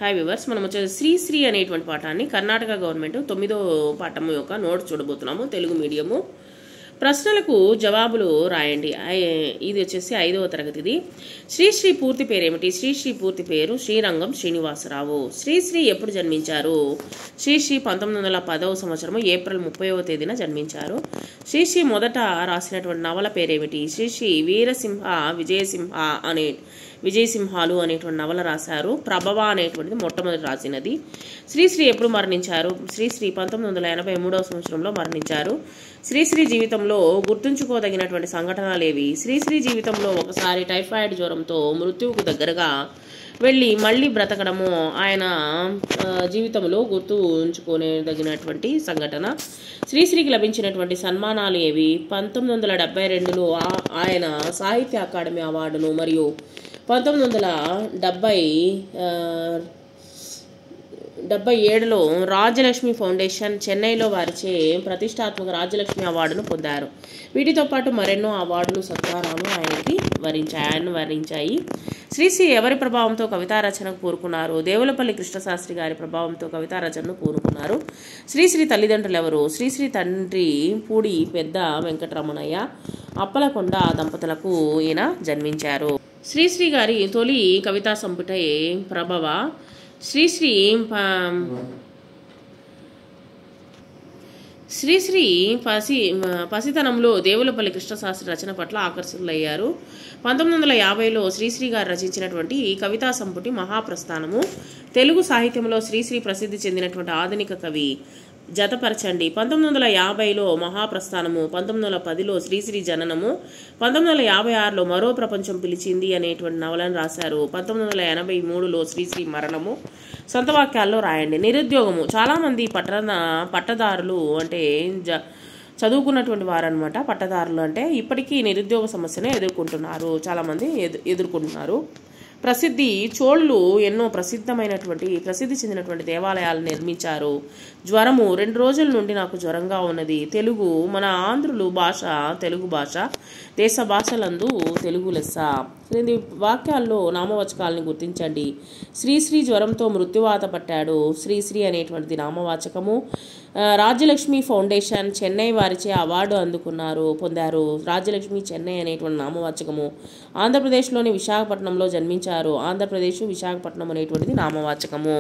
Hi viewers, మనం వచ్చేసి శ్రీశ్రీ అనేటువంటి పాఠాన్ని కర్ణాటక గవర్నమెంట్ 9వ పాఠము యొక్క నోట్ చూడబోతున్నాము. తెలుగు మీడియము. ప్రశ్నలకు జవాబులు రాయండి. ఇది వచ్చేసి 5వ తరగతిది. శ్రీశ్రీ పూర్తి పేరు ఏమిటి? శ్రీశ్రీ పూర్తి పేరు శ్రీరంగం శ్రీనివాసరావు. శ్రీశ్రీ ఎప్పుడు జన్మించారు? శ్రీశ్రీ 1910వ సంవత్సరము ఏప్రిల్ 30వ తేదీన జన్మించారు. శ్రీశ్రీ మొదట రాసినటువంటి నవల పేరేమిటి? శ్రీశ్రీ వీరసింహ విజయసింహాలు అనేటువంటి నవల రాశారు. ప్రభవ అనేటువంటిది మొట్టమొదటి రాసినది. శ్రీశ్రీ ఎప్పుడు మరణించారు? శ్రీశ్రీ 1983వ సంవత్సరంలో మరణించారు. శ్రీశ్రీ జీవితంలో గుర్తుంచుకోదగినటువంటి సంఘటనలు ఏవి? శ్రీశ్రీ జీవితంలో ఒకసారి టైఫాయిడ్ జ్వరంతో మృత్యువుకు దగ్గరగా వెళ్ళి మళ్ళీ బ్రతకడము ఆయన జీవితంలో గుర్తుంచుకోదగినటువంటి సంఘటన. శ్రీశ్రీకి లభించినటువంటి సన్మానాలు ఏవి? 1972లో ఆయన సాహిత్య అకాడమీ అవార్డును మరియు 1977లో రాజ్యలక్ష్మి ఫౌండేషన్ చెన్నైలో వారిచే ప్రతిష్టాత్మక రాజ్యలక్ష్మి అవార్డును పొందారు. వీటితో పాటు మరెన్నో అవార్డులు సత్కారాలు ఆయనను వరించాయి. శ్రీశ్రీ ఎవరి ప్రభావంతో కవితా రచనకు పూనుకున్నారు? దేవులపల్లి కృష్ణశాస్త్రి గారి ప్రభావంతో కవితా రచనను పూనుకున్నారు. శ్రీశ్రీ తల్లిదండ్రులు ఎవరు? శ్రీశ్రీ తండ్రి పూడి పెద్ద వెంకటరమణయ్య, అప్పలకొండ దంపతులకు ఈయన జన్మించారు. శ్రీశ్రీ గారి తొలి కవితా సంపుటే ప్రభవ. శ్రీశ్రీ పసితనంలో దేవులపల్లి కృష్ణశాస్త్రి రచన పట్ల ఆకర్షితులయ్యారు. 1950లో శ్రీశ్రీ గారు రచించినటువంటి కవితా సంపుటి మహాప్రస్థానము. తెలుగు సాహిత్యంలో శ్రీశ్రీ ప్రసిద్ధి చెందినటువంటి ఆధునిక కవి జతపరచండి. 1950లో మహాప్రస్థానము, 1910లో శ్రీశ్రీ జననము, 1956లో మరో ప్రపంచం పిలిచింది అనేటువంటి నవలను రాశారు. 1983లో శ్రీశ్రీ మరణము. సొంత వాక్యాల్లో రాయండి. నిరుద్యోగము. చాలామంది పట్టదారులు అంటే చదువుకున్నటువంటి వారనమాట. పట్టదారులు అంటే ఇప్పటికీ నిరుద్యోగ సమస్యనే ఎదుర్కొంటున్నారు. చాలామంది ఎదుర్కొంటున్నారు. ప్రసిద్ధి. చోళులు ఎన్నో ప్రసిద్ధి చెందినటువంటి దేవాలయాలు నిర్మించారు. జ్వరము. 2 రోజుల నుండి నాకు జ్వరంగా ఉన్నది. తెలుగు. మన ఆంధ్రులు భాష తెలుగు భాష. దేశ భాషలందు తెలుగు లెస్స. క్రింది వాక్యాల్లో నామవాచకాలని గుర్తించండి. శ్రీశ్రీ జ్వరంతో మృత్యువాత పట్టాడు. శ్రీశ్రీ అనేటువంటిది నామవాచకము. రాజ్యలక్ష్మి ఫౌండేషన్ చెన్నై వారిచే అవార్డు పొందారు. రాజ్యలక్ష్మి చెన్నై అనేటువంటి నామవాచకము. ఆంధ్రప్రదేశ్లోని విశాఖపట్నంలో జన్మించారు. ఆంధ్రప్రదేశ్ విశాఖపట్నం అనేటువంటిది నామవాచకము.